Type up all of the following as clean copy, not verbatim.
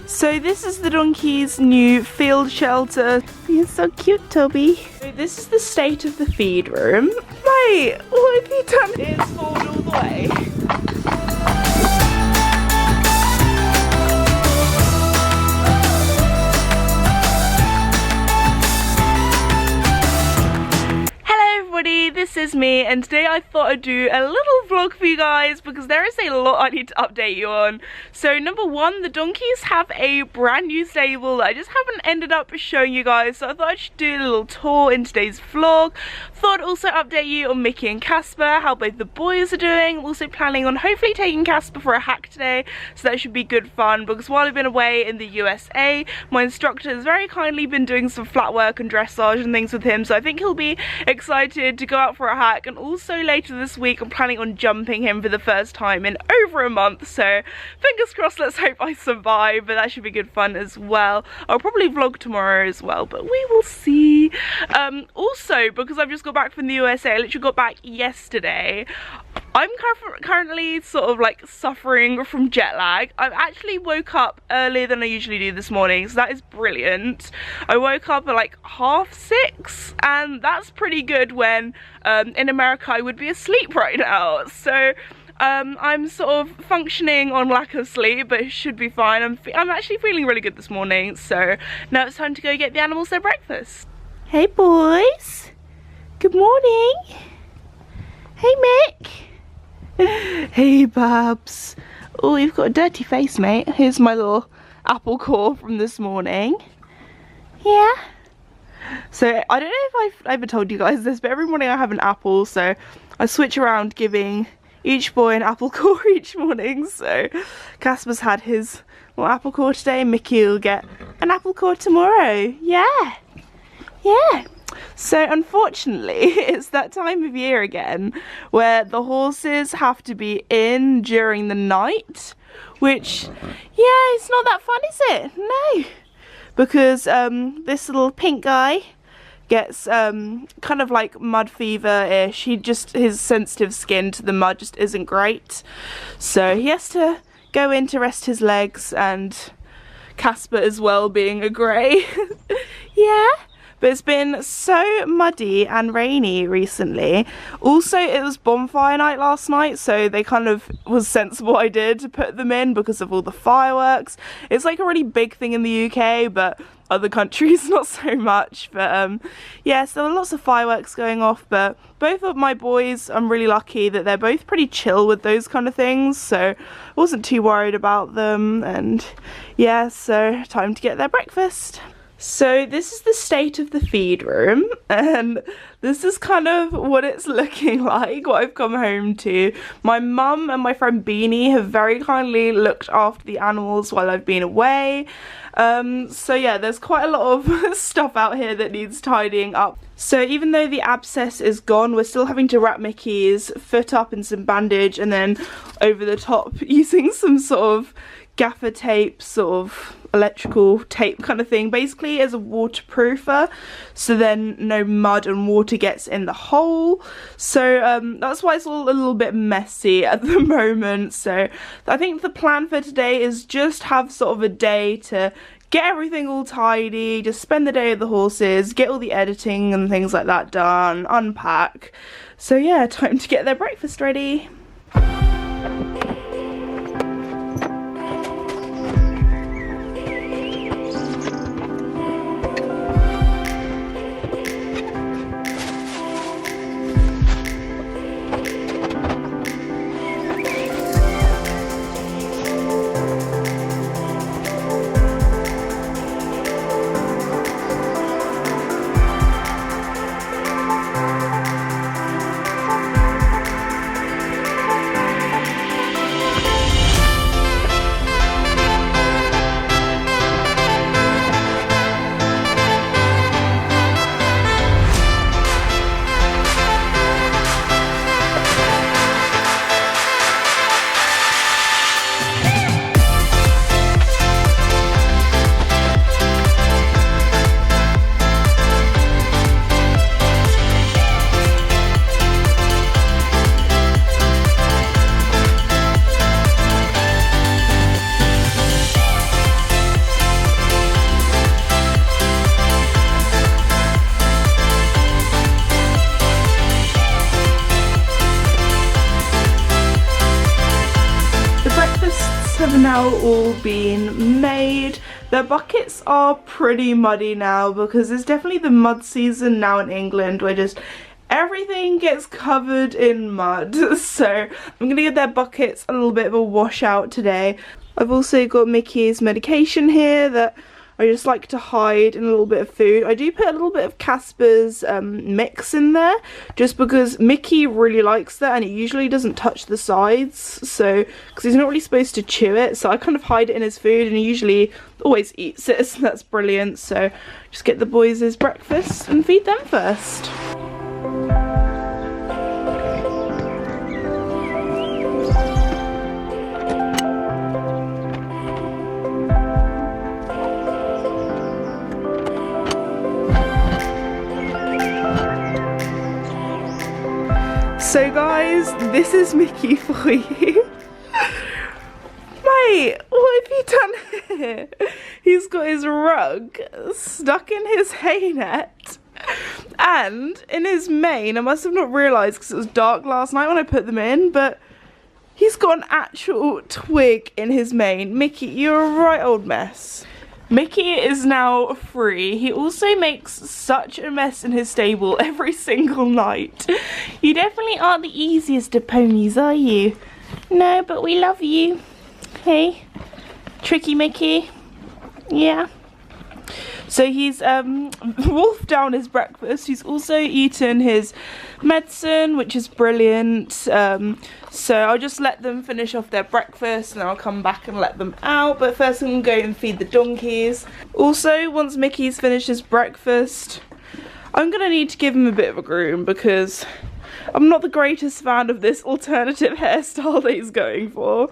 So this is the donkey's new field shelter. You're so cute, Toby. So this is the state of the feed room. Mate, what have you done? It's fallen all the way. This is me, and today I thought I'd do a little vlog for you guys because there is a lot I need to update you on. So number one, the donkeys have a brand new stable that I just haven't ended up showing you guys, so I thought I should do a little tour in today's vlog. Thought I'd also update you on Mickey and Casper, how both the boys are doing. I'm also planning on hopefully taking Casper for a hack today, so that should be good fun because while I've been away in the USA, my instructor has very kindly been doing some flat work and dressage and things with him, so I think he'll be excited to go out for a hack. And also later this week I'm planning on jumping him for the first time in over a month, so fingers crossed, let's hope I survive, but that should be good fun as well. I'll probably vlog tomorrow as well, but we will see. Also, because I've just got back from the USA, I literally got back yesterday, I'm currently sort of like suffering from jet lag. I've actually woke up earlier than I usually do this morning, so that is brilliant. I woke up at like 6:30, and that's pretty good when in America I would be asleep right now. So I'm sort of functioning on lack of sleep, but it should be fine. I'm actually feeling really good this morning, so now it's time to go get the animals their breakfast. Hey boys, good morning. Hey Mick. Hey Babs. Oh, you've got a dirty face, mate. Here's my little apple core from this morning. Yeah. So I don't know if I've ever told you guys this, but every morning I have an apple, so I switch around giving each boy an apple core each morning. So Casper's had his little apple core today, Mickey will get an apple core tomorrow. Yeah. Yeah. So unfortunately, it's that time of year again where the horses have to be in during the night, which, yeah, it's not that fun, is it? No. Because this little pink guy gets kind of like mud fever-ish. His sensitive skin to the mud just isn't great. So he has to go in to rest his legs, and Casper as well being a grey. Yeah. But it's been so muddy and rainy recently. Also, it was bonfire night last night, so they kind of was sensible I did to put them in because of all the fireworks. It's like a really big thing in the UK, but other countries not so much. But yeah, so there were lots of fireworks going off, but both of my boys, I'm really lucky that they're both pretty chill with those kind of things, so I wasn't too worried about them. And yeah, so time to get their breakfast. So this is the state of the feed room, and this is kind of what it's looking like, what I've come home to. My mum and my friend Beanie have very kindly looked after the animals while I've been away. So yeah, there's quite a lot of stuff out here that needs tidying up. So even though the abscess is gone, we're still having to wrap Mickey's foot up in some bandage and then over the top using some sort of gaffer tape, sort of electrical tape kind of thing, basically as a waterproofer, so then no mud and water gets in the hole. So that's why it's all a little bit messy at the moment. So I think the plan for today is just have sort of a day to get everything all tidy, just spend the day with the horses, get all the editing and things like that done, unpack. So yeah, time to get their breakfast ready. now all been made. Their buckets are pretty muddy now because it's definitely the mud season now in England where just everything gets covered in mud. So I'm gonna give their buckets a little bit of a wash out today. I've also got Mickey's medication here that I just like to hide in a little bit of food. I do put a little bit of Casper's mix in there just because Mickey really likes that and it usually doesn't touch the sides, so because he's not really supposed to chew it, so I kind of hide it in his food and he usually always eats it, so that's brilliant. So just get the boys his breakfast and feed them first. So guys, this is Mickey for you. Mate, what have you done here? He's got his rug stuck in his hay net and in his mane. I must have not realised because it was dark last night when I put them in, but he's got an actual twig in his mane. Mickey, you're a right old mess. Mickey is now free. He also makes such a mess in his stable every single night. You definitely aren't the easiest of ponies, are you? No, but we love you. Hey, tricky Mickey. Yeah. So he's wolfed down his breakfast. He's also eaten his medicine, which is brilliant. So I'll just let them finish off their breakfast and then I'll come back and let them out. But first I'm going to go and feed the donkeys. Also, once Mickey's finished his breakfast, I'm going to need to give him a bit of a groom because I'm not the greatest fan of this alternative hairstyle that he's going for.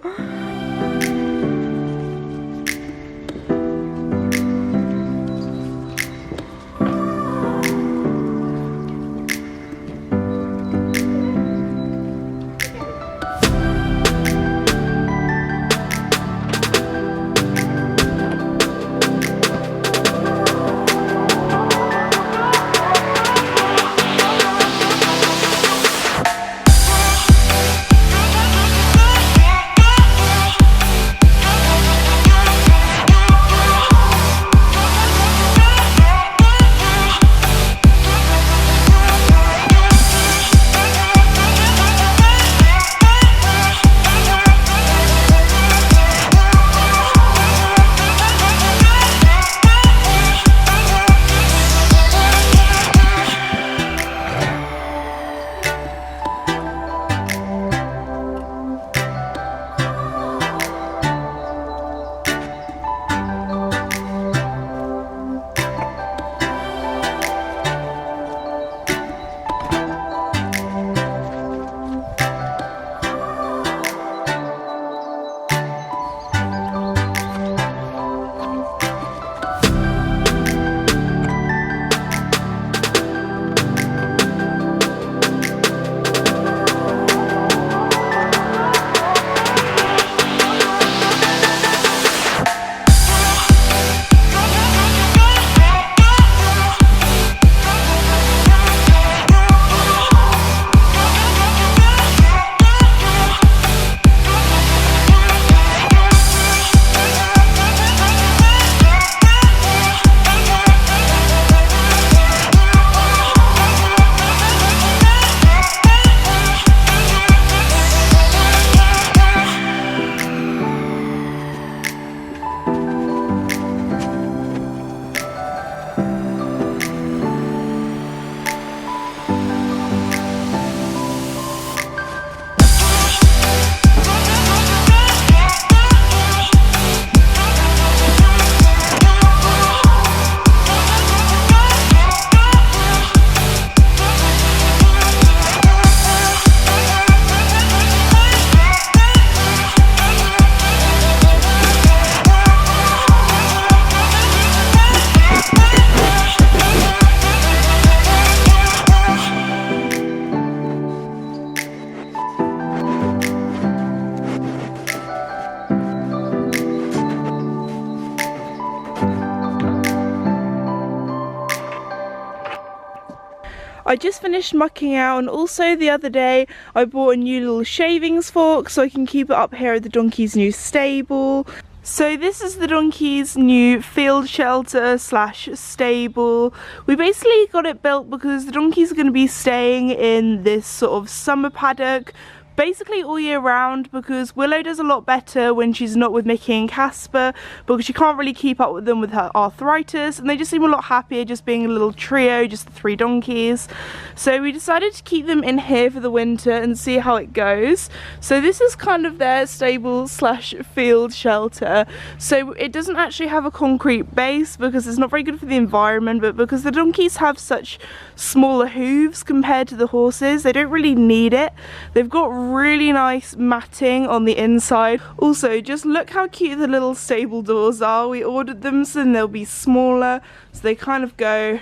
I just finished mucking out, and also the other day I bought a new little shavings fork so I can keep it up here at the donkey's new stable. So this is the donkey's new field shelter slash stable. We basically got it built because the donkeys are going to be staying in this sort of summer paddock basically all year round, because Willow does a lot better when she's not with Mickey and Casper, because she can't really keep up with them with her arthritis, and they just seem a lot happier just being a little trio, just the 3 donkeys. So we decided to keep them in here for the winter and see how it goes. So this is kind of their stable slash field shelter. So it doesn't actually have a concrete base because it's not very good for the environment, but because the donkeys have such smaller hooves compared to the horses, they don't really need it. They've got really nice matting on the inside. Also, just look how cute the little stable doors are. We ordered them so they'll be smaller, so they kind of go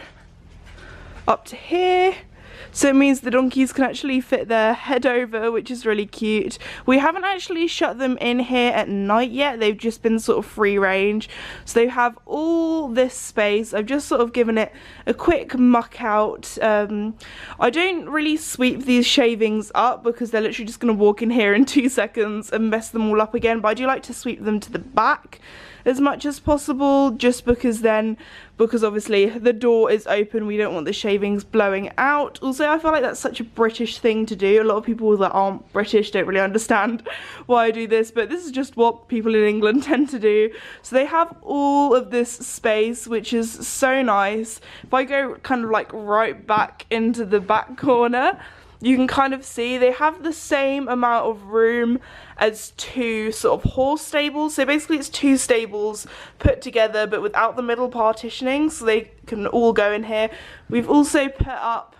up to here. So it means the donkeys can actually fit their head over, which is really cute. We haven't actually shut them in here at night yet. They've just been sort of free range. So they have all this space. I've just sort of given it a quick muck out. I don't really sweep these shavings up because they're literally just going to walk in here in 2 seconds and mess them all up again. But I do like to sweep them to the back as much as possible, just because obviously the door is open, we don't want the shavings blowing out. Also, I feel like that's such a British thing to do. A lot of people that aren't British don't really understand why I do this, but this is just what people in England tend to do. So they have all of this space, which is so nice. If I go kind of like right back into the back corner, you can kind of see they have the same amount of room as 2 sort of horse stables. So basically it's 2 stables put together but without the middle partitioning, so they can all go in here. We've also put up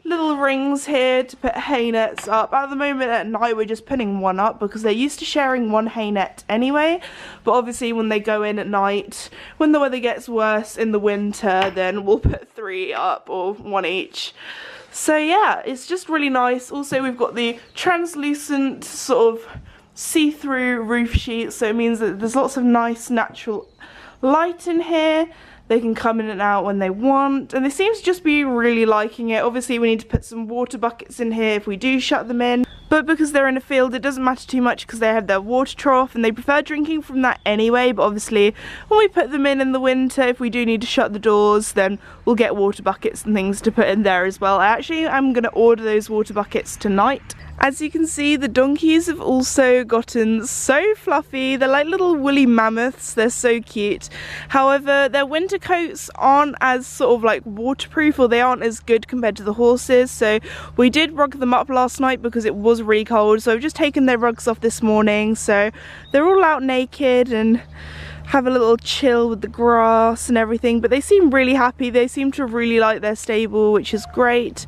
little rings here to put hay nets up. At the moment at night we're just putting 1 up because they're used to sharing 1 hay net anyway, but obviously when they go in at night, when the weather gets worse in the winter, then we'll put 3 up, or 1 each. So yeah, it's just really nice. Also, we've got the translucent sort of see-through roof sheet, so it means that there's lots of nice natural light in here. They can come in and out when they want, and they seem to just be really liking it. Obviously we need to put some water buckets in here if we do shut them in, but because they're in a field it doesn't matter too much because they have their water trough and they prefer drinking from that anyway. But obviously when we put them in the winter, if we do need to shut the doors, then we'll get water buckets and things to put in there as well. I'm going to order those water buckets tonight. As you can see, the donkeys have also gotten so fluffy. They're like little woolly mammoths. They're so cute. However, their winter coats aren't as sort of like waterproof, or they aren't as good compared to the horses. So we did rug them up last night because it was really cold. So I've just taken their rugs off this morning. So they're all out naked and have a little chill with the grass and everything. But they seem really happy. They seem to really like their stable, which is great.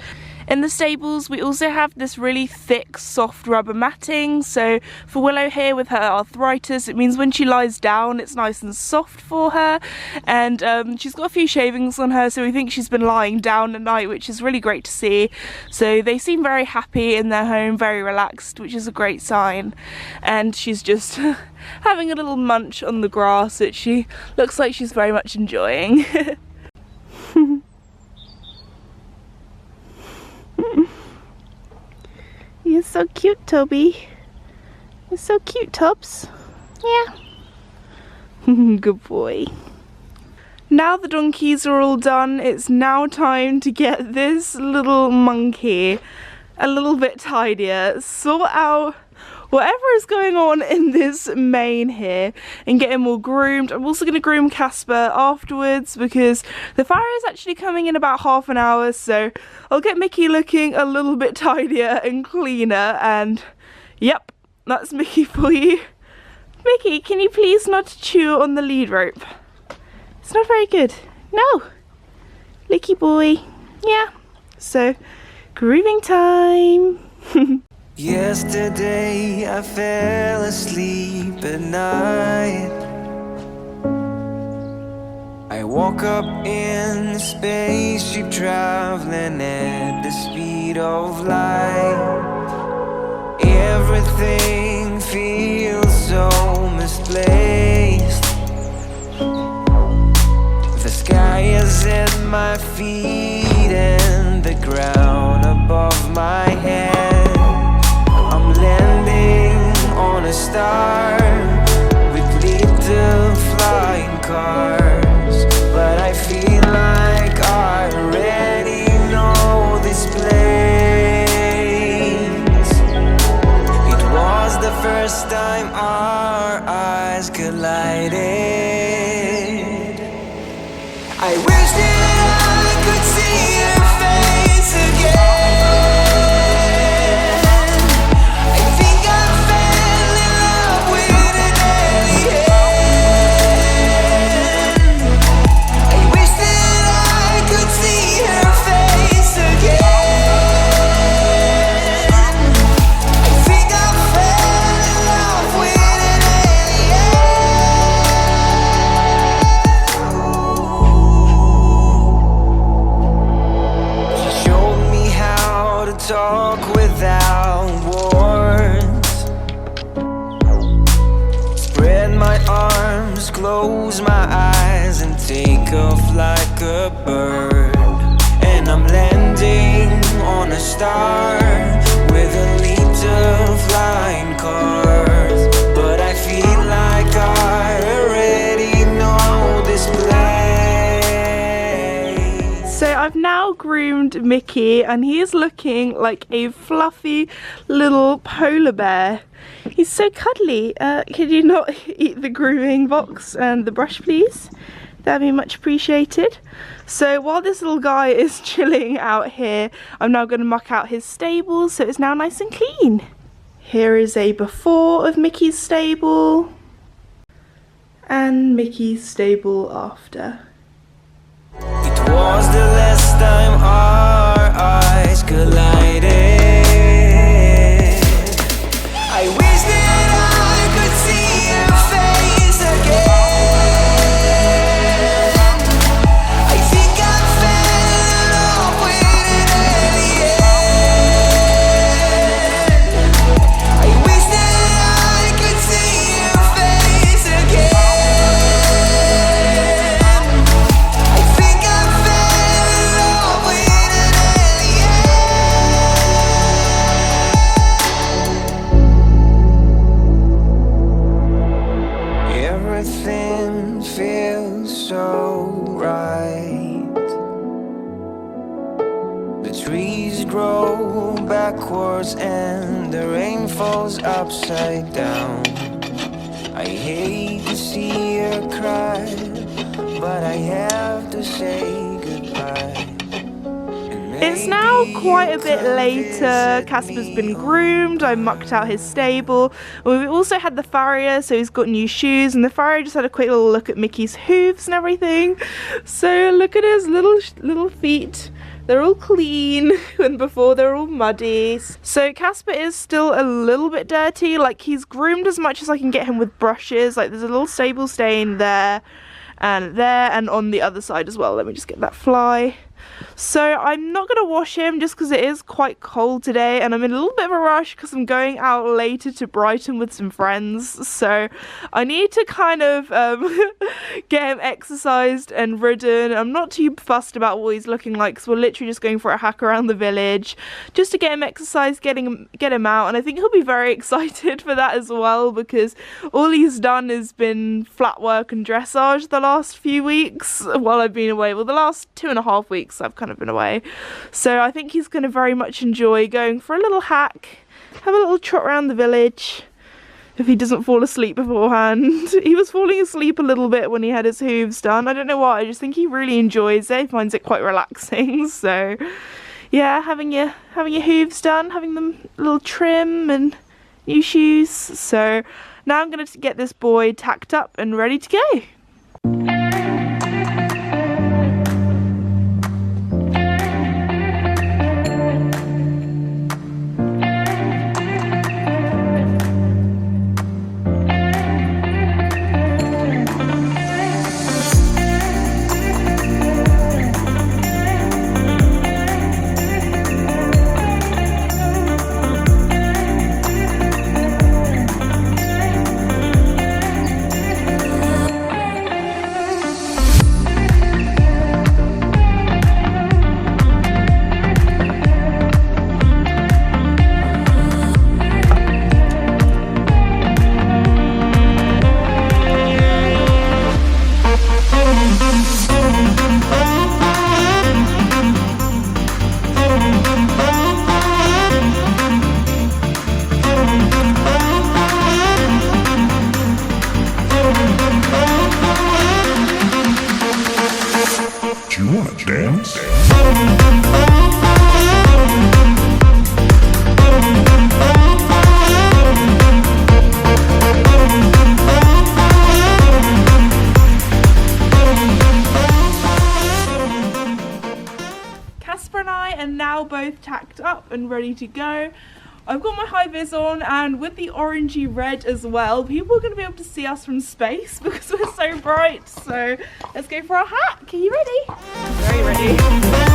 In the stables we also have this really thick soft rubber matting, so for Willow here with her arthritis, it means when she lies down it's nice and soft for her, and she's got a few shavings on her, so we think she's been lying down at night, which is really great to see. So they seem very happy in their home, very relaxed, which is a great sign. And she's just having a little munch on the grass, which she looks like she's very much enjoying. You're so cute, Toby. You're so cute, Tubbs. Yeah. Good boy. Now the donkeys are all done, it's now time to get this little monkey a little bit tidier, sort out whatever is going on in this mane here and get him all groomed. I'm also going to groom Casper afterwards because the fire is actually coming in about half an hour, so I'll get Mickey looking a little bit tidier and cleaner. And yep, that's Mickey for you. Mickey, can you please not chew on the lead rope? It's not very good. No. Licky boy. Yeah. So, grooming time. Yesterday I fell asleep at night. I woke up in the spaceship traveling at the speed of light. Everything feels so misplaced. The sky is at my feet and the ground above my head. I'm landing on a star with little flying cars, but I feel like I already know this place. It was the first time our eyes collided. I wish that I could see your face again. I think I fell in love with an alien. I wish that I could see her face again. I think I fell in love with an alien. She showed me how to talk without words. Spread my arms, close my eyes, and take off like a bird. And I'm landing on a star with a little flying cars, but I feel like I already know this place. So I've now groomed Mickey and he is looking like a fluffy little polar bear. He's so cuddly. Could you not eat the grooming box and the brush, please? That'd be much appreciated. So while this little guy is chilling out here, I'm now going to muck out his stable so it's now nice and clean. Here is a before of Mickey's stable and Mickey's stable after. It was the last time our eyes collided. I wish that I could see your face again. I think I fell in love with an alien. I wish that I could see your face again. I think I fell in love with an alien. Everything feels so right. The trees grow backwards and the rain falls upside down. I hate to see her cry, but I have to say goodbye. It's now quite a bit later. Casper's been groomed, I mucked out his stable. We've also had the farrier, so he's got new shoes, and the farrier just had a quick little look at Mickey's hooves and everything. So look at his little feet. They're all clean, and before they're all muddy. So Casper is still a little bit dirty. Like, he's groomed as much as I can get him with brushes. Like, there's a little stable stain there and on the other side as well. Let me just get that fly. So I'm not going to wash him just because it is quite cold today, and I'm in a little bit of a rush because I'm going out later to Brighton with some friends. So I need to kind of get him exercised and ridden. I'm not too fussed about what he's looking like because we're literally just going for a hack around the village just to get him exercised, get him out, and I think he'll be very excited for that as well because all he's done has been flat work and dressage the last few weeks while I've been away. Well, the last 2.5 weeks I've kind of been away, so I think he's going to very much enjoy going for a little hack, have a little trot around the village if he doesn't fall asleep beforehand. He was falling asleep a little bit when he had his hooves done. I don't know why, I just think he really enjoys it. He finds it quite relaxing. So yeah, having your hooves done, having them a little trim and new shoes. So now I'm going to get this boy tacked up and ready to go. Do you wanna dance? Casper and I are now both tacked up and ready to go. I've got my high vis on, and with the orangey red as well, people are going to be able to see us from space because we're so bright. So let's go for our hat. Are you ready? Very ready.